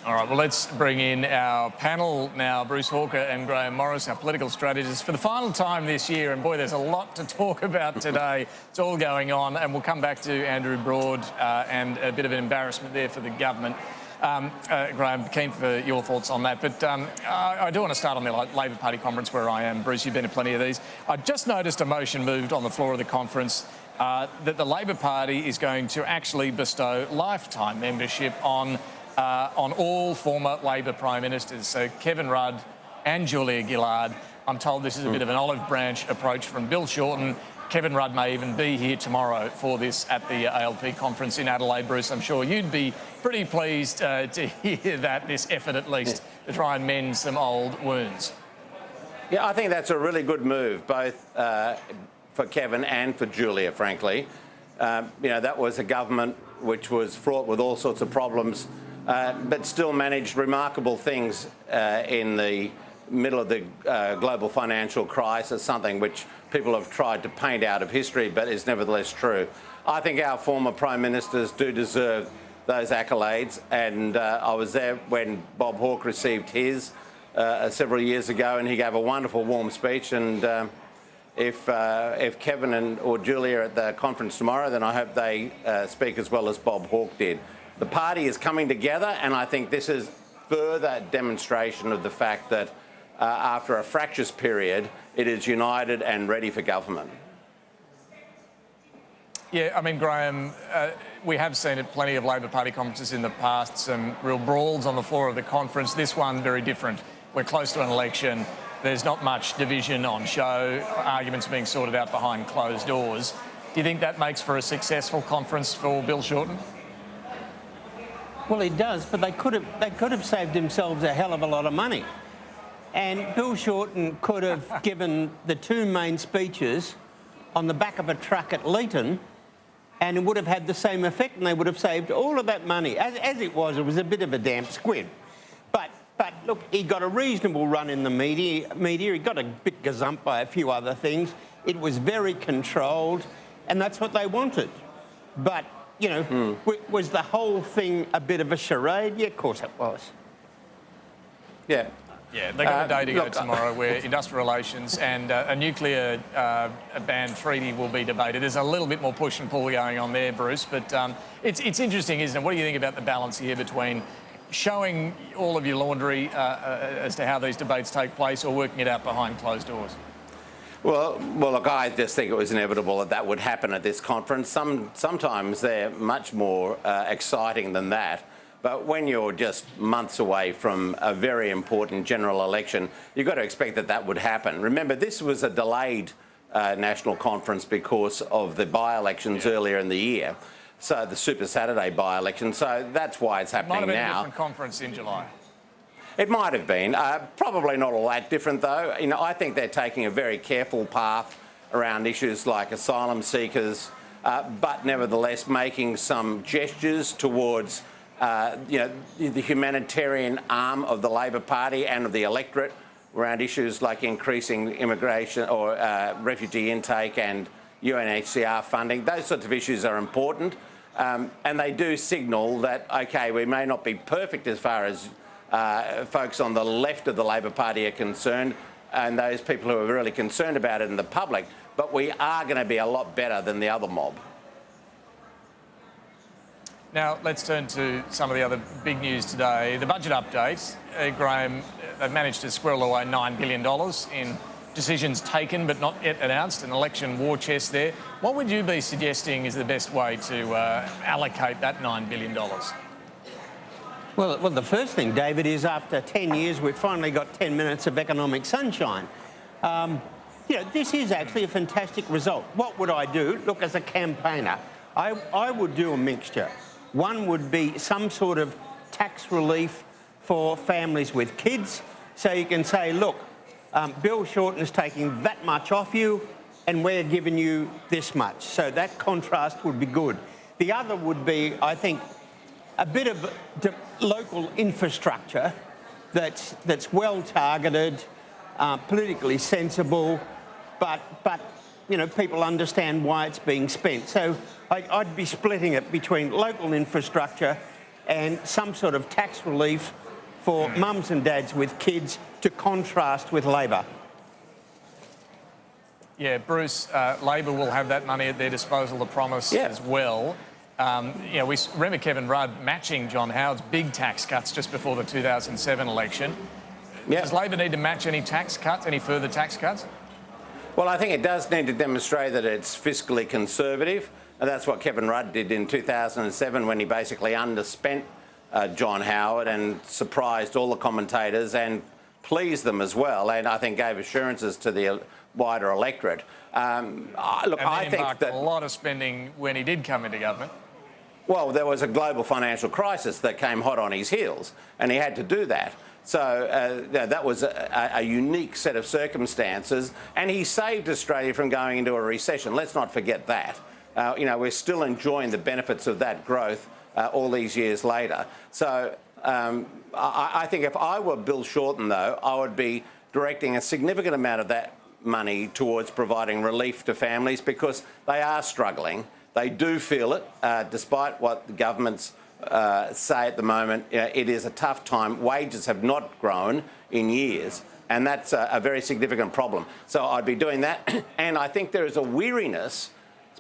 All right, well, let's bring in our panel now, Bruce Hawker and Grahame Morris, our political strategists, for the final time this year. And boy, there's a lot to talk about today. It's all going on. And we'll come back to Andrew Broad and a bit of an embarrassment there for the government. Grahame, keen for your thoughts on that. But I do want to start on the Labor Party conference where I am. Bruce, you've been to plenty of these. I just noticed a motion moved on the floor of the conference that the Labor Party is going to actually bestow lifetime membership on all former Labor Prime Ministers, so Kevin Rudd and Julia Gillard. I'm told this is a bit of an olive branch approach from Bill Shorten. Kevin Rudd may even be here tomorrow for this at the ALP conference in Adelaide. Bruce, I'm sure you'd be pretty pleased to hear that, this effort at least, to try and mend some old wounds. Yeah, I think that's a really good move, both for Kevin and for Julia, frankly. That was a government which was fraught with all sorts of problems, but still managed remarkable things in the middle of the global financial crisis, something which people have tried to paint out of history but is nevertheless true. I think our former Prime Ministers do deserve those accolades, and I was there when Bob Hawke received his several years ago, and he gave a wonderful warm speech. And if Kevin or Julia are at the conference tomorrow, then I hope they speak as well as Bob Hawke did. The party is coming together, and I think this is further demonstration of the fact that after a fractious period, it is united and ready for government. Yeah, I mean, Grahame, we have seen at plenty of Labor Party conferences in the past some real brawls on the floor of the conference. This one, very different. We're close to an election. There's not much division on show, arguments being sorted out behind closed doors. Do you think that makes for a successful conference for Bill Shorten? Well, it does, but they could have saved themselves a hell of a lot of money. And Bill Shorten could have given the two main speeches on the back of a truck at Leeton, and it would have had the same effect, and they would have saved all of that money. As it was a bit of a damp squid. But look, he got a reasonable run in the media. He got a bit gazumped by a few other things. It was very controlled, and that's what they wanted. But, you know, was the whole thing a bit of a charade? Yeah, of course it was. Yeah. Yeah, they got a day to go tomorrow where industrial relations and a nuclear ban treaty will be debated. There's a little bit more push and pull going on there, Bruce, but it's interesting, isn't it? What do you think about the balance here between showing all of your laundry as to how these debates take place or working it out behind closed doors? Well, look, I just think it was inevitable that that would happen at this conference. Sometimes they're much more exciting than that. But when you're just months away from a very important general election, you've got to expect that that would happen. Remember, this was a delayed national conference because of the by-elections earlier in the year. So the Super Saturday by-election. So that's why it's happening now. It might have been a different conference in July. It might have been. Probably not all that different, though. You know, I think they're taking a very careful path around issues like asylum seekers, but nevertheless making some gestures towards the humanitarian arm of the Labor Party and of the electorate around issues like increasing immigration or refugee intake and UNHCR funding. Those sorts of issues are important, and they do signal that, OK, we may not be perfect as far as folks on the left of the Labor Party are concerned, and those people who are really concerned about it in the public, but we are going to be a lot better than the other mob. Now, let's turn to some of the other big news today. The budget update, Grahame, they've managed to squirrel away $9 billion in decisions taken but not yet announced, an election war chest there. What would you be suggesting is the best way to allocate that $9 billion? Well, the first thing, David, is after 10 years, we've finally got 10 minutes of economic sunshine. This is actually a fantastic result. What would I do? Look, as a campaigner, I would do a mixture. One would be some sort of tax relief for families with kids. So you can say, look, Bill Shorten's taking that much off you and we're giving you this much. So that contrast would be good. The other would be, I think, a bit of local infrastructure that's well targeted, politically sensible, but people understand why it's being spent. So I'd be splitting it between local infrastructure and some sort of tax relief for mums and dads with kids to contrast with Labor. Yeah, Bruce, Labor will have that money at their disposal, the promise as well. You know, we remember Kevin Rudd matching John Howard's big tax cuts just before the 2007 election. Does Labor need to match any tax cuts, any further tax cuts? Well, I think it does need to demonstrate that it's fiscally conservative, and that's what Kevin Rudd did in 2007 when he basically underspent John Howard and surprised all the commentators and pleased them as well, and I think gave assurances to the wider electorate. I think that a lot of spending when he did come into government. Well, there was a global financial crisis that came hot on his heels, and he had to do that. So that was a unique set of circumstances, and he saved Australia from going into a recession. Let's not forget that. You know, we're still enjoying the benefits of that growth all these years later. So I think if I were Bill Shorten, though, I would be directing a significant amount of that money towards providing relief to families because they are struggling. They do feel it, despite what the governments say at the moment. It is a tough time. Wages have not grown in years, and that's a very significant problem. So I'd be doing that. And I think there is a weariness,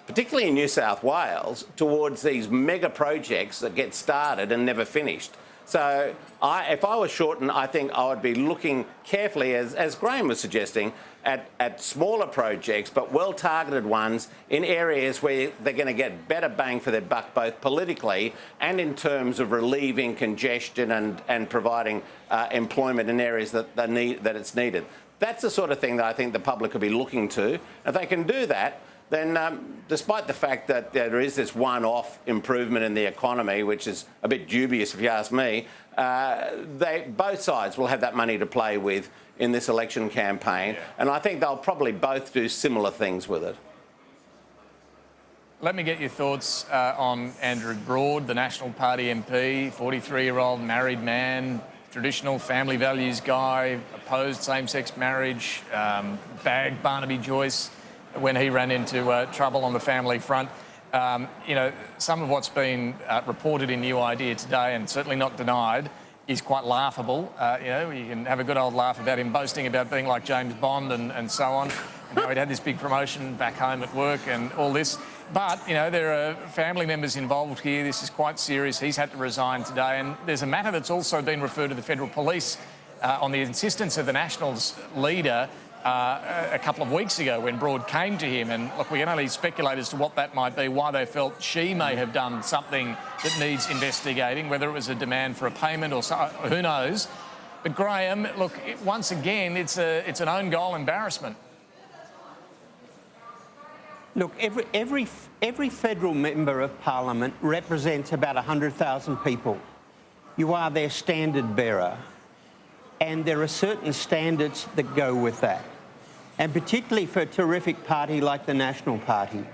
particularly in New South Wales, towards these mega projects that get started and never finished. So if I was Shorten, I think I would be looking carefully, as Grahame was suggesting, at smaller projects, but well-targeted ones in areas where they're going to get better bang for their buck, both politically and in terms of relieving congestion and providing employment in areas that it's needed. That's the sort of thing that I think the public will be looking to. If they can do that, then despite the fact that there is this one-off improvement in the economy, which is a bit dubious if you ask me, both sides will have that money to play with in this election campaign, and I think they'll probably both do similar things with it. Let me get your thoughts on Andrew Broad, the National Party MP, 43-year-old married man, traditional family values guy, opposed same-sex marriage, bagged Barnaby Joyce when he ran into trouble on the family front. You know, some of what's been reported in New Idea today, and certainly not denied, is quite laughable. You know, you can have a good old laugh about him boasting about being like James Bond and so on. And how he'd had this big promotion back home at work and all this. But, you know, there are family members involved here. This is quite serious. He's had to resign today. And there's a matter that's also been referred to the Federal Police on the insistence of the Nationals leader a couple of weeks ago when Broad came to him. And look, we can only speculate as to what that might be, why they felt she may have done something that needs investigating, whether it was a demand for a payment or so, who knows. But Grahame, look, once again, it's an own goal embarrassment. Look, every federal member of parliament represents about 100,000 people. You are their standard bearer, and there are certain standards that go with that. And particularly for a terrific party like the National Party,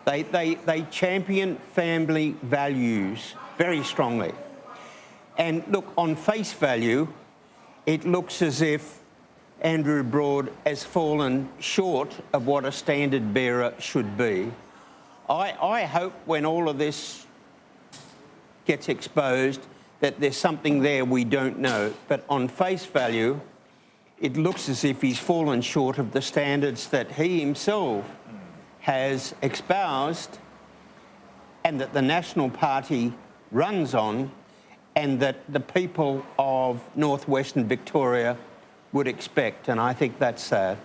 they champion family values very strongly. And look, on face value, it looks as if Andrew Broad has fallen short of what a standard bearer should be. I hope when all of this gets exposed that there's something there we don't know. But on face value, it looks as if he's fallen short of the standards that he himself has espoused and that the National Party runs on and that the people of northwestern Victoria would expect, and I think that's sad.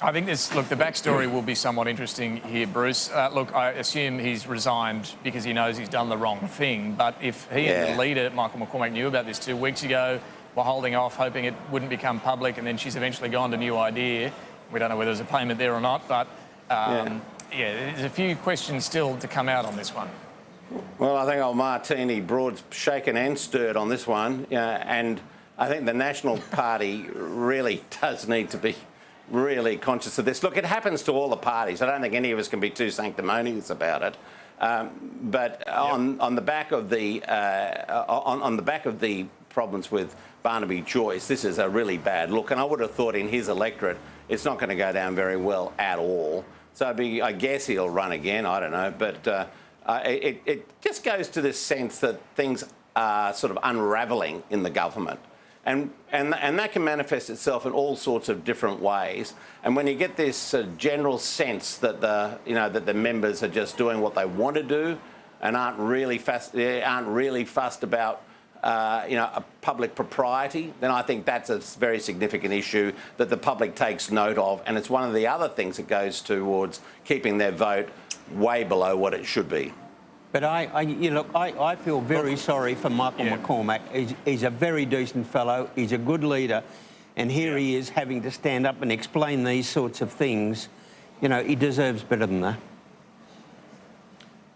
I think this, look, the backstory will be somewhat interesting here, Bruce. Look, I assume he's resigned because he knows he's done the wrong thing, but if he and the leader, Michael McCormack, knew about this 2 weeks ago, were holding off, hoping it wouldn't become public, and then she's eventually gone to New Idea. We don't know whether there's a payment there or not, but there's a few questions still to come out on this one. Well, I think old Martini Broad's shaken and stirred on this one, and I think the National Party really does need to be really conscious of this. Look, it happens to all the parties. I don't think any of us can be too sanctimonious about it. But on the back of the problems with Barnaby Joyce, this is a really bad look. And I would have thought in his electorate, it's not going to go down very well at all. So I guess he'll run again. I don't know, but. it just goes to this sense that things are sort of unravelling in the government. And that can manifest itself in all sorts of different ways. And when you get this general sense that the members are just doing what they want to do and aren't really fussed about a public propriety, then I think that's a very significant issue that the public takes note of, and it's one of the other things that goes towards keeping their vote way below what it should be. But I feel very sorry for Michael McCormack. He's a very decent fellow. He's a good leader. And here he is having to stand up and explain these sorts of things. You know, he deserves better than that.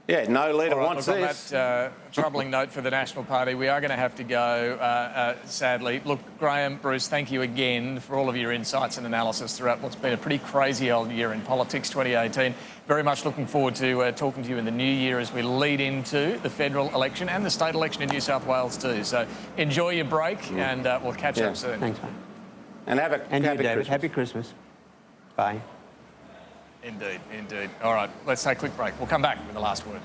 Yeah, no leader wants look, this. On that troubling note for the National Party, we are going to have to go, sadly. Look, Grahame, Bruce, thank you again for all of your insights and analysis throughout what's been a pretty crazy old year in politics, 2018. Very much looking forward to talking to you in the new year as we lead into the federal election and the state election in New South Wales too. So enjoy your break and we'll catch up soon. Thanks, mate. And have a and happy you, David. Christmas. Happy Christmas. Bye. Indeed, indeed. All right, let's take a quick break. We'll come back with the last word.